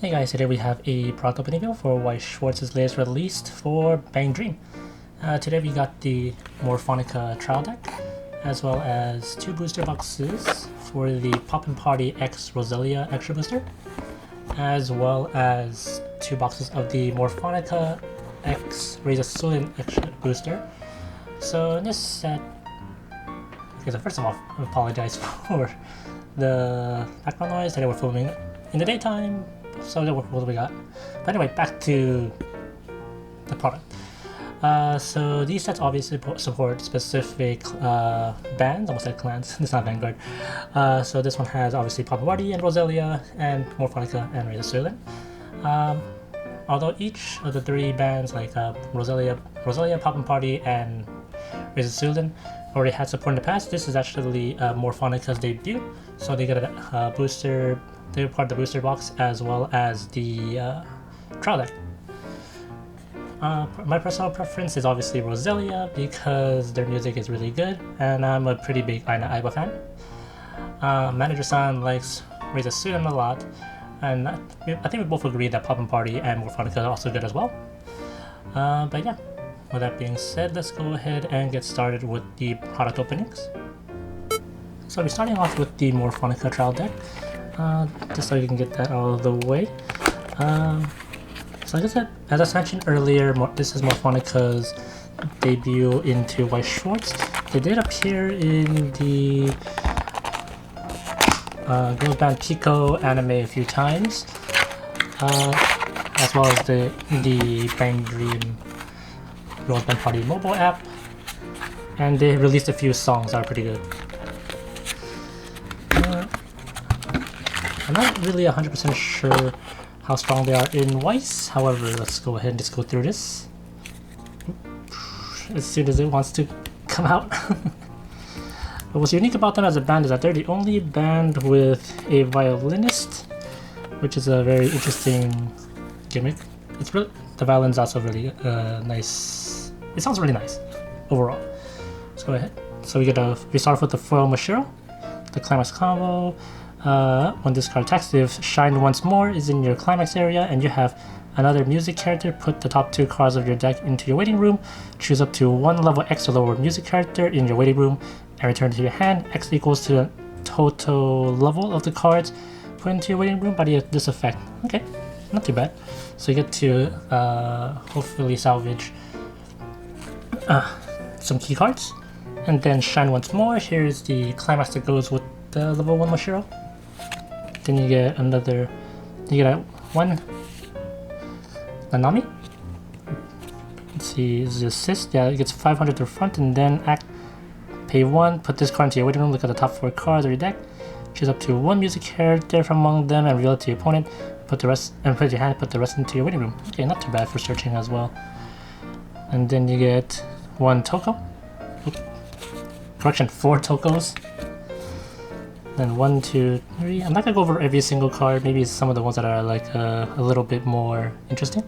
Hey guys, today we have a product opening video for Weiss Schwarz's latest release for BanG Dream. Today we got the Morfonica trial deck, as well as 2 booster boxes for the Poppin Party X Roselia extra booster, as well as 2 boxes of the Morfonica X SUILEN extra booster. So in this set, okay, so first of all, I apologize for the background noise. Today we're filming in the daytime. So what do we got? But anyway, back to the product. So these sets obviously support specific bands, almost like clans. It's not Vanguard. So this one has obviously Poppin Party and Roselia and Morfonica and SUILEN. Although each of the 3 bands like Roselia, Poppin Party, and SUILEN already had support in the past, this is actually Morfonica's debut. So they get a booster. They're part of the booster box as well as the trial deck. My personal preference is obviously Roselia because their music is really good, and I'm a pretty big Aiba fan. Manager-san likes SUILEN a lot, and I think we both agree that Poppin Party and Morfonica are also good as well. But yeah, with that being said, let's go ahead and get started with the product openings. So we're starting off with the Morfonica trial deck. Just so you can get that out of the way. So like I said, as I mentioned earlier, this is Morfonica's debut into Weiss Schwarz. They did appear in the girls band Pico anime a few times, as well as the BanG Dream girls band party mobile app, and they released a few songs that are pretty good. I'm not really 100% sure how strong they are in Weiss. However, let's go ahead and just go through this as soon as it wants to come out. But what's unique about them as a band is that they're the only band with a violinist, which is a very interesting gimmick. It's really, the violin's also really nice. It sounds really nice overall. Let's go ahead. So we start off with the foil Mashiro, the Climax combo. When this card attacks, if Shine Once More is in your Climax area and you have another music character, put the top 2 cards of your deck into your waiting room, choose up to 1 level X or lower music character in your waiting room, and return to your hand. X equals to the total level of the cards put into your waiting room by this effect. Okay, not too bad. So you get to hopefully salvage some key cards. And then Shine Once More. Here's the Climax that goes with the level 1 Mashiro. Then you get another, you get one Nanami. Let's see, is the assist? Yeah, it gets 500 to the front, and then pay 1, put this card into your waiting room, look at the top 4 cards of your deck, choose up to 1 music character from among them and reveal it to your opponent, put the rest, and put your hand, put the rest into your waiting room. Okay, not too bad for searching as well. And then you get 1 Toko. Oops. Correction, 4 Tokos. Then 1, 2, 3. I'm not gonna go over every single card. Maybe some of the ones that are like a little bit more interesting.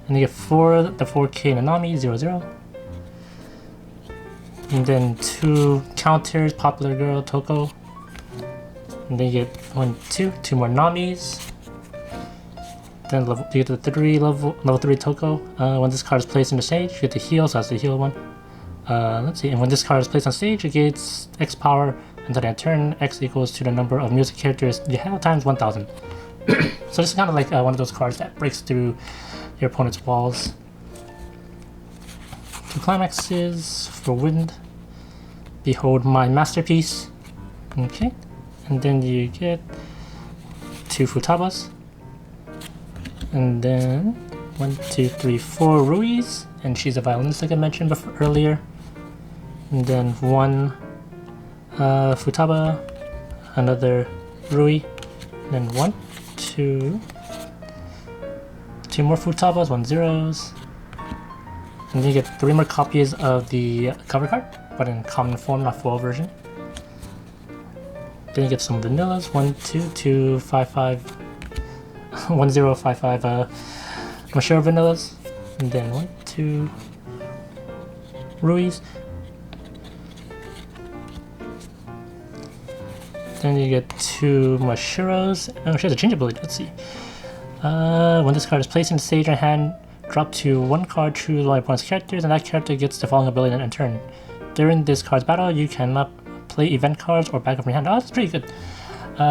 And you get the 4K Nanami 0/0. And then 2 counters, Popular Girl, Toko. And then you get 1, 2 more Namis. Then you get the level 3 Toko. When this card is placed on the stage, you get the heal, so that's the heal one. Let's see, and when this card is placed on stage, it gets X power until the turn. X equals to the number of music characters you have times 1000. So this is kind of like one of those cards that breaks through your opponent's walls. 2 climaxes for wind. Behold my masterpiece. Okay, and then you get 2 Futabas. And then 1, 2, 3, 4 Ruis, and she's a violinist like I mentioned earlier. And then 1 Futaba, another Rui, then 1, 2 more Futabas, 1 zeros, and then you get 3 more copies of the cover card, but in common form, not full version. Then you get some vanillas, 1, 2, 2, 5, 5, 1, 0, 5, 5 Mashiro vanillas, and then 1, 2 Ruis. Then you get 2 Mashiros. Oh, she has a change ability. Let's see. When this card is placed in the stage in your hand, drop to one card, choose one of your opponent's characters, and that character gets the following ability in turn. During this card's battle, you cannot play event cards or backup from your hand. Oh, that's pretty good.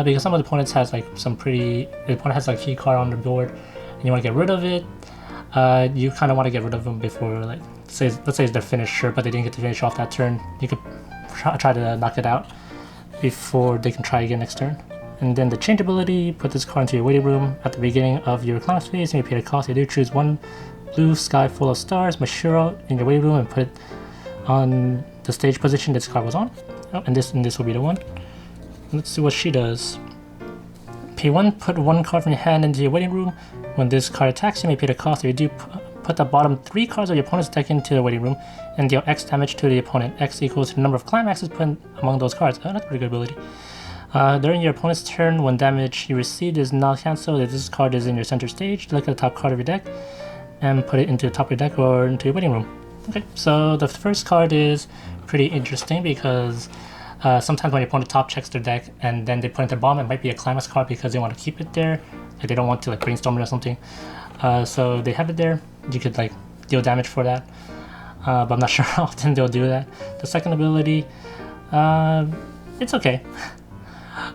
Because some of the opponents has like the opponent has like a key card on the board, and you want to get rid of it. You kind of want to get rid of them before, like, let's say it's their finisher, but they didn't get to finish off that turn. You could try to knock it out before they can try again next turn. And then the change ability, put this card into your waiting room at the beginning of your Climax phase, and you pay the cost. You do choose one blue sky full of stars, Mashiro, in your waiting room, and put it on the stage position this card was on. Oh, and this will be the one. Let's see what she does. Pay 1, put one card from your hand into your waiting room. When this card attacks, you may pay the cost. If you do, put the bottom 3 cards of your opponent's deck into the waiting room and deal X damage to the opponent. X equals the number of climaxes put among those cards. Oh, that's a pretty good ability. During your opponent's turn, when damage you received is not cancelled, if this card is in your center stage, look at the top card of your deck and put it into the top of your deck or into your waiting room. Okay, so the first card is pretty interesting because sometimes when your opponent top checks their deck and then they put it in their bottom, it might be a climax card because they want to keep it there. Like they don't want to like brainstorm it or something. So they have it there. You could like deal damage for that. But I'm not sure how often they'll do that. The second ability, it's okay.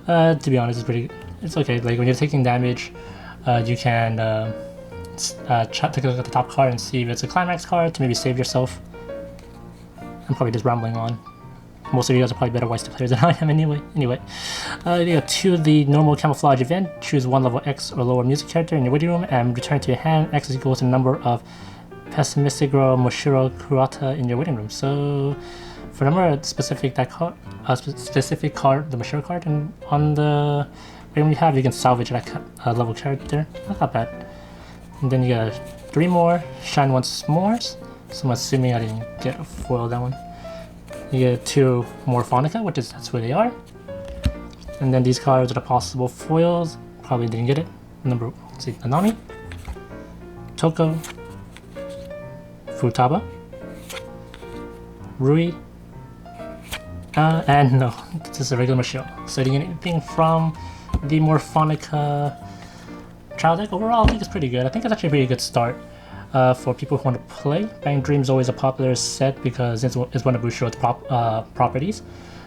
To be honest, it's okay. Like when you're taking damage, you can take a look at the top card and see if it's a climax card to maybe save yourself. I'm probably just rambling on. Most of you guys are probably better Weiss players than I am anyway. You go to the normal camouflage event, choose one level X or lower music character in your waiting room and return to your hand. X is equal to the number of Pessimistic Girl Moshiro Kurata in your waiting room. So for number specific that card, specific card, the Moshiro card, and on the waiting room you have, you can salvage that level character. That's not bad. And then you got 3 more, shine once more. So I'm assuming I didn't get a foil that one. You get 2 Morfonica, which is that's who they are. And then these cards are the possible foils. Probably didn't get it. Number, let's see, Nanami, Toko, Futaba, Rui, and no, this is a regular Michelle. So do you get anything from the Morfonica trial deck? Overall, I think it's pretty good. I think it's actually a pretty good start. For people who want to play. BanG Dream is always a popular set because it's one of Bushiroad's properties.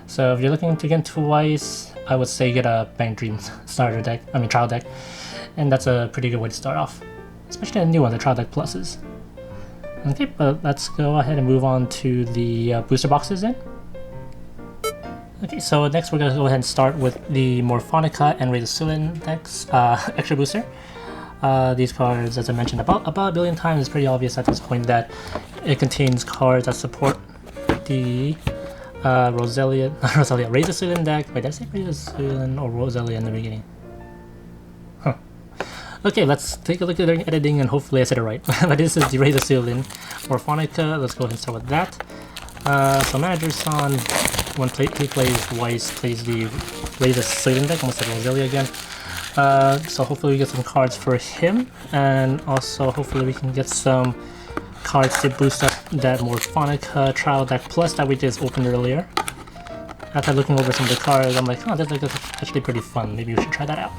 So if you're looking to get into Weiss, I would say get a BanG Dream starter deck, trial deck. And that's a pretty good way to start off. Especially a new one, the trial deck pluses. Okay, but let's go ahead and move on to the booster boxes then. Okay, so next we're going to go ahead and start with the Morfonica and SUILEN decks, extra booster. These cards, as I mentioned about a billion times, it's pretty obvious at this point that it contains cards that support the Roselia, SUILEN deck. Wait, did I say SUILEN or Roselia in the beginning? Huh. Okay, let's take a look at the editing and hopefully I said it right. But this is the SUILEN Morfonica. Let's go ahead and start with that. So Manager-san, when he plays Weiss, plays the SUILEN deck. Almost said Roselia again. So hopefully we get some cards for him, and also hopefully we can get some cards to boost up that Morfonica trial deck plus that we just opened earlier. After looking over some of the cards, I'm like, oh, this deck is actually pretty fun. Maybe we should try that out.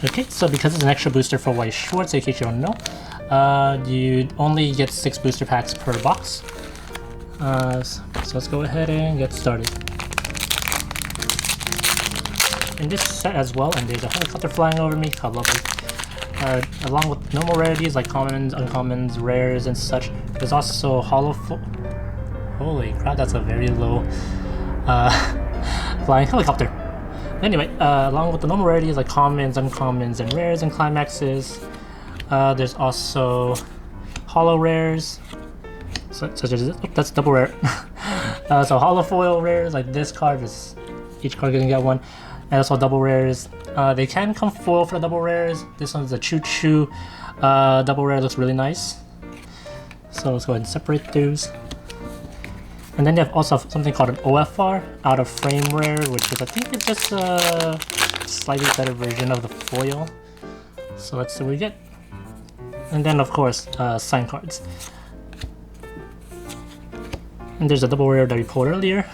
Okay, so because it's an extra booster for Weiss Schwarz, in case you don't know, you only get 6 booster packs per box. So let's go ahead and get started. In this set as well, and there's a helicopter flying over me, how lovely. Along with normal rarities like commons, uncommons, rares, and such, there's also holy crap, that's a very low flying helicopter. Anyway, along with the normal rarities like commons, uncommons, and rares and climaxes, there's also holo rares, such as this. Oh, that's double rare. So holo foil rares like this card, each card gonna get one. And also double rares. They can come foil for the double rares. This one's a Choo Choo double rare, looks really nice. So let's go ahead and separate those. And then you have also something called an OFR, out of frame rare, which is I think it's just a slightly better version of the foil. So let's see what we get. And then of course sign cards. And there's a double rare that we pulled earlier.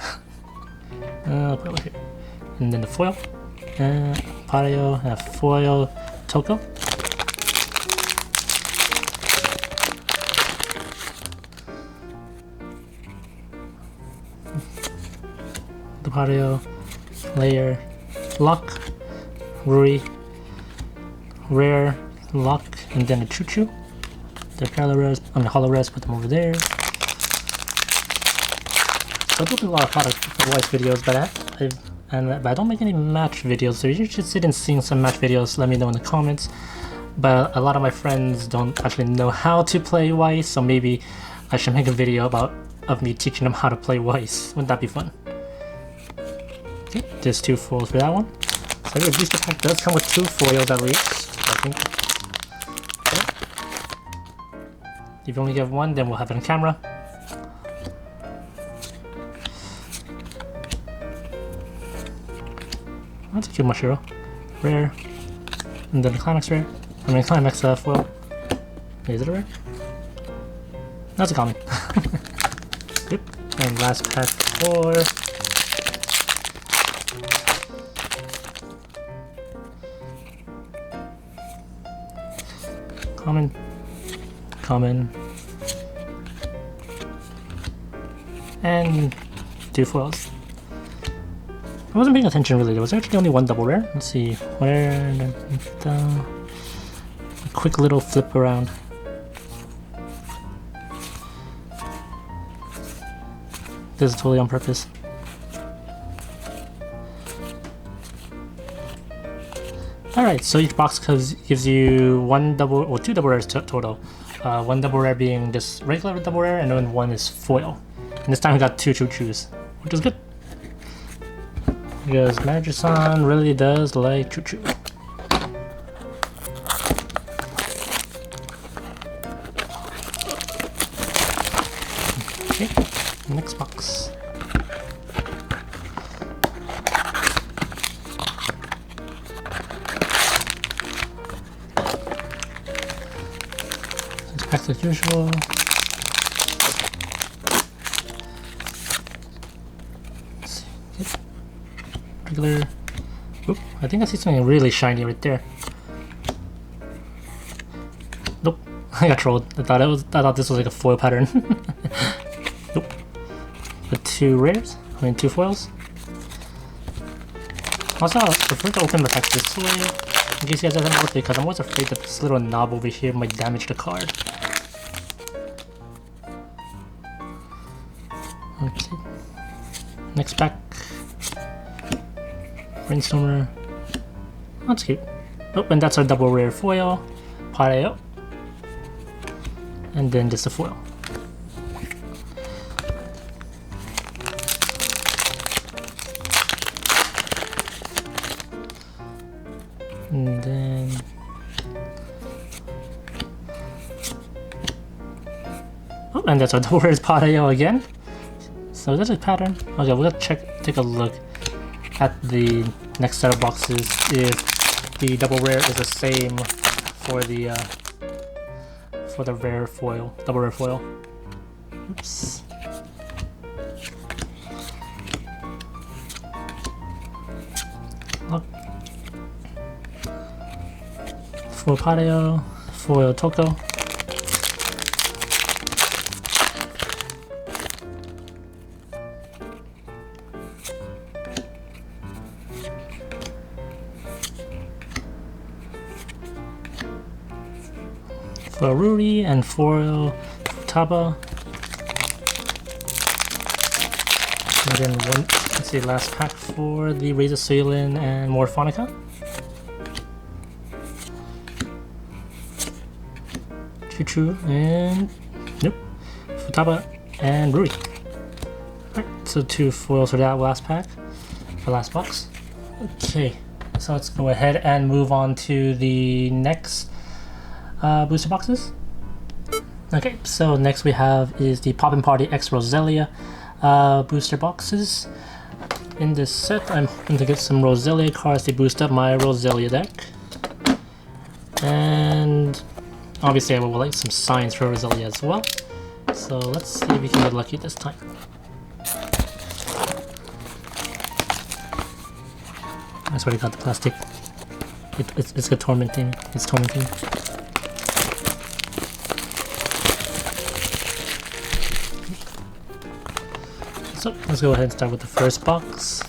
I'll put it over here. And then the foil, Pario, and a foil Toko. Lucario, Layer, Luck, Ruri, Rare, Luck, and then a Choo-Choo. The parallel rares, hollow rares, put them over there. So I do a lot of product Weiss videos, but I don't make any match videos, so if you're interested in seeing some match videos, let me know in the comments. But a lot of my friends don't actually know how to play Weiss, so maybe I should make a video of me teaching them how to play Weiss. Wouldn't that be fun? Okay, there's 2 foils for that one. So your booster pack does come with 2 foils at least, I think. Okay. If you only get 1, then we'll have it on camera. That's a cute Mashiro. Rare. And then the Climax rare. I mean, Climax foil. Is it a rare? That's a common. Yep. And last pack for... Common. Common. And 2 foils. I wasn't paying attention really, there was actually only 1 double rare. Let's see, where... a quick little flip around. This is totally on purpose. Alright, so each box gives you 1 double, or 2 double rares total. 1 double rare being just regular double rare, and then 1 is foil. And this time we got 2 Choo-Choos, which is good. Because Manager-san really does like Choo-Choo. Okay, next box. It's packed like usual. Regular. Oop, I think I see something really shiny right there. Nope, I got trolled. I thought this was like a foil pattern. Nope. With 2 rares, 2 foils. Also, I prefer to open the pack this way, in case you guys haven't noticed, because I'm always afraid that this little knob over here might damage the card. Okay. Next pack. Brainstormer. That's cute. Oh, and that's our double rare foil. Pareo. And then just a foil. And then... oh, and that's our double rare Pareo again. So that's a pattern. Okay, we'll take a look at the next set of boxes if the double rare is the same for the rare foil, double rare foil. Oops. Look. Foil Pareo, foil Toko. Foil Ruri and foil Taba. And then let's see, last pack for the SUILEN and Morfonica. Choo-Choo and nope, Futaba and Ruri. Alright, so 2 foils for that last pack, for last box. Okay, so let's go ahead and move on to the next booster boxes. Okay, so next we have is the Poppin Party X Roselia booster boxes. In this set, I'm hoping to get some Roselia cards to boost up my Roselia deck. And obviously I would like some signs for Roselia as well. So let's see if we can get lucky this time. That's where we got the plastic. It's the tormenting. It's tormenting. So let's go ahead and start with the first box.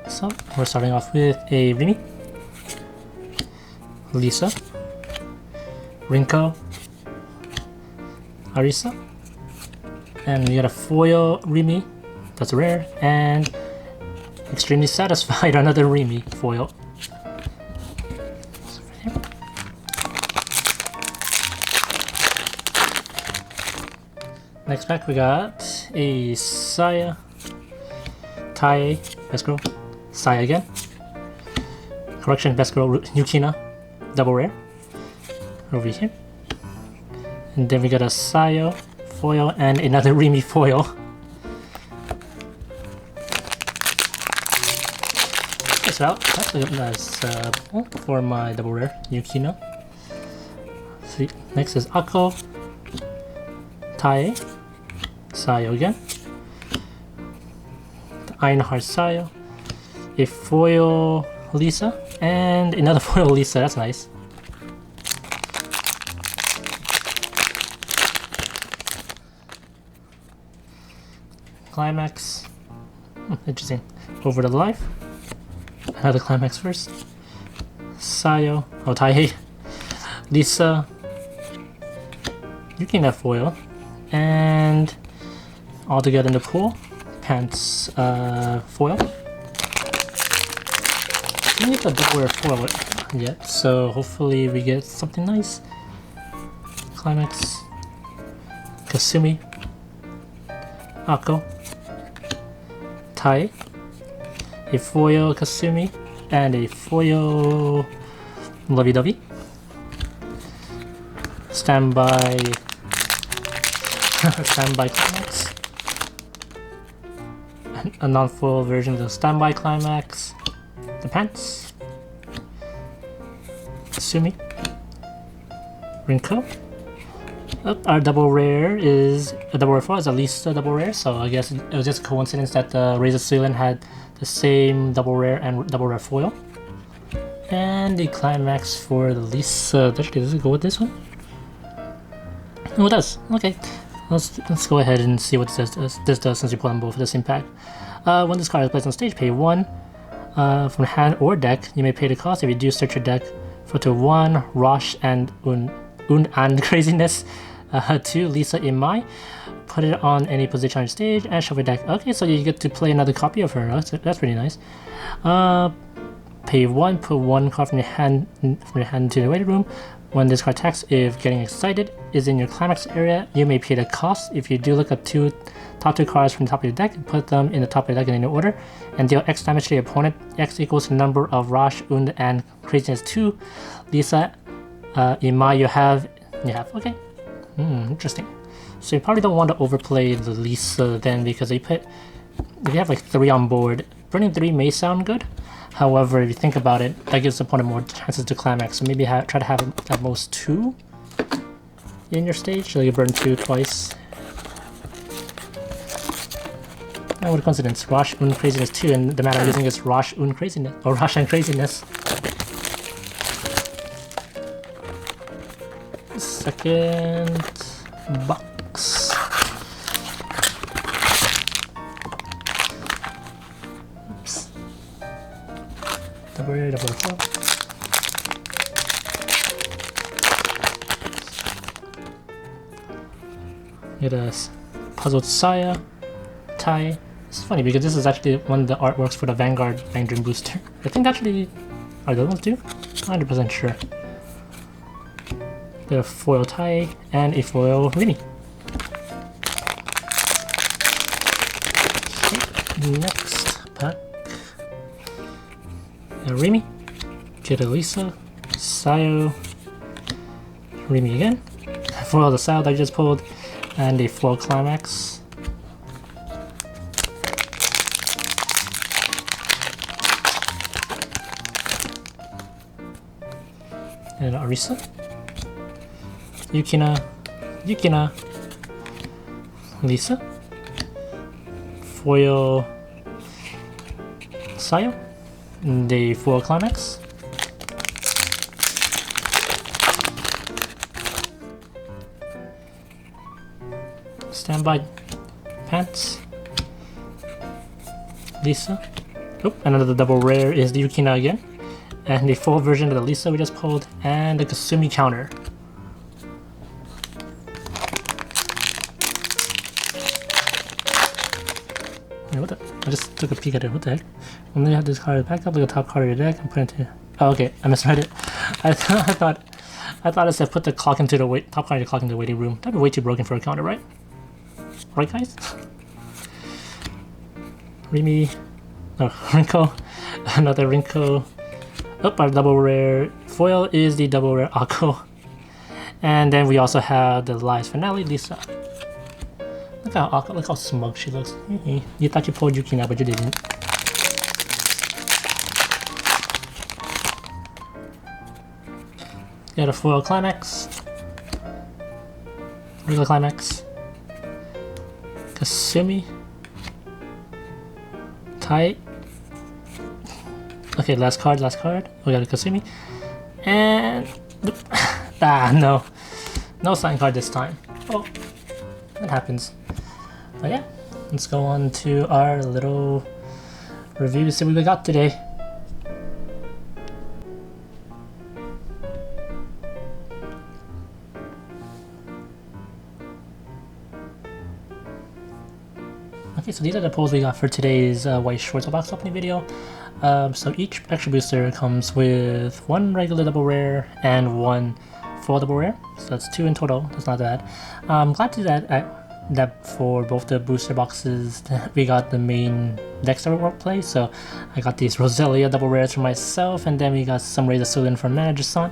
So we're starting off with a Remy, Lisa, Rinko, Arisa, and we got a foil Remy, that's rare, and extremely satisfied another Remy foil. Next pack we got a Saya, Tai, best girl, Saya again, correction, best girl Yukina, double rare, over here. And then we got a Sayo foil and another Remy foil. So that's a nice for my double rare Yukina. Sweet. Next is Akko, Tai, Sayo again, the Ironheart Sayo, a foil Lisa, and another foil Lisa. That's nice. Climax, interesting. Over the life, another Climax first. Sayo, oh Tai, Lisa, Yukina foil, and all together in the pool, Pants foil. We need a double rare foil yet, so hopefully we get something nice. Climax, Kasumi, Akko, Tai, a foil Kasumi, and a foil Lovey-Dovey. Standby Climax. A non-foil version of the Standby Climax. The Pants. Kasumi. Rinko. Our double rare is a double rare foil, is at least a double rare, so I guess it was just a coincidence that the Razor SUILEN had the same double rare and double rare foil. And the Climax for the Lisa. Actually, does it go with this one? Oh, it does. Okay, let's go ahead and see what this does since we put them both in the same pack. When this card is placed on stage, pay 1 from hand or deck. You may pay the cost if you do search your deck for to 1 Rosh and Un and Craziness, 2 Lisa Imai. Put it on any position on your stage and shuffle your deck. Okay, so you get to play another copy of her. That's pretty nice. Pay 1, put 1 card from your hand to the waiting room. When this card attacks, if getting excited is in your Climax area, you may pay the cost. If you do look up top 2 cards from the top of your deck, put them in the top of your deck in any order, and deal X damage to your opponent. X equals the number of Rosh, Und, and Craziness 2 Lisa Imai you have. Okay. Interesting. So you probably don't want to overplay the Lisa then, because if you have like 3 on board, burning 3 may sound good. However, if you think about it, that gives the opponent more chances to Climax. So maybe try to have at most 2 in your stage, so you burn 2 twice. Oh, what a coincidence. Rosh, Und, Craziness 2, and the mana I'm using is Rosh, Und, Craziness, or Rosh and Craziness. Second box. Oops. Double 4. Get a puzzled Saya, Tai. It's funny because this is actually one of the artworks for the Vanguard BanG Dream booster. I think actually, are those ones too? 100% sure. Get a foil Tai and a foil Remy. Okay, next pack. A Remy, get a Lisa, Sayo, Remy again, foil the Sayo that I just pulled, and a foil Climax. And Arisa, Yukina, Lisa, foil Sayo, the full Climax, Standby Pants, Lisa. Oh, another double rare is the Yukina again, and the full version of the Lisa we just pulled, and the Kasumi counter. Wait, what the? I just took a peek at it. What the heck? When you have this card back up like the top card of your deck and put it into. Oh, okay, I misread it. I thought it said put the clock into the top card of the clock into the waiting room. That'd be way too broken for a counter, right? Right, guys? Rimi. No, Rinko. Another Rinko. Oh, our double rare foil is the double rare Akko. And then we also have the last finale, Lisa. Look how smug she looks. You thought you pulled Yukina, but you didn't. Got a foil Climax. Regular Climax. Kasumi. Tight. Okay, last card. We got a Kasumi. And no. No sign card this time. Oh, that happens. But yeah, let's go on to our little review, see what we got today. Okay, so these are the pulls we got for today's Weiss Schwarz box opening video. So each extra booster comes with one regular double rare and one full double rare. So that's 2 in total. That's not bad. I'm glad to that for both the booster boxes we got the main decks that we play. So I got these Roselia double rares for myself, and then we got some rays of SUILEN from Manager-san.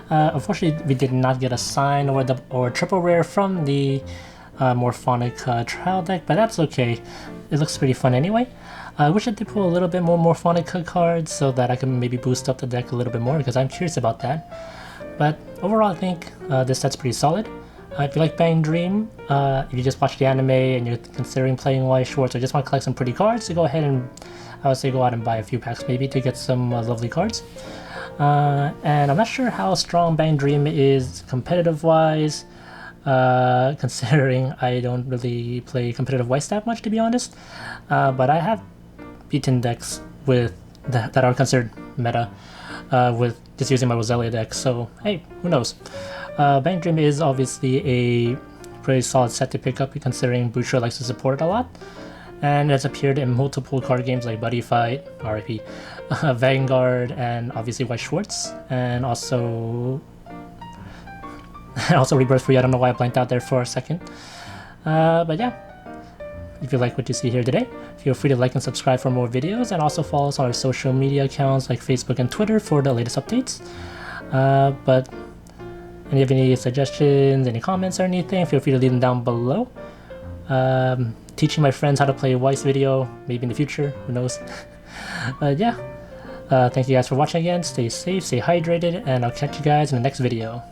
Unfortunately, we did not get a sign or triple rare from the Morfonica trial deck, but that's okay. It looks pretty fun anyway. I wish I did pull a little bit more Morfonica cards so that I can maybe boost up the deck a little bit more, because I'm curious about that. But overall, I think this set's pretty solid. If you like BanG Dream, if you just watched the anime and you're considering playing Weiss Schwarz or just want to collect some pretty cards, so go ahead and I would say go out and buy a few packs maybe to get some lovely cards. And I'm not sure how strong BanG Dream is competitive-wise, considering I don't really play competitive Weiss that much, to be honest. But I have beaten decks with that are considered meta with just using my Roselia deck, so hey, who knows. BanG Dream is obviously a pretty solid set to pick up, considering Butcher likes to support it a lot, and it's appeared in multiple card games like Buddy Fight, RIP, Vanguard, and obviously Weiss Schwarz, and also Rebirth Free. I don't know why I blanked out there for a second. But yeah, if you like what you see here today, feel free to like and subscribe for more videos, and also follow us on our social media accounts like Facebook and Twitter for the latest updates. But if you have any suggestions, any comments or anything, feel free to leave them down below. Teaching my friends how to play Weiss video, maybe in the future, who knows. But yeah, thank you guys for watching again, stay safe, stay hydrated, and I'll catch you guys in the next video.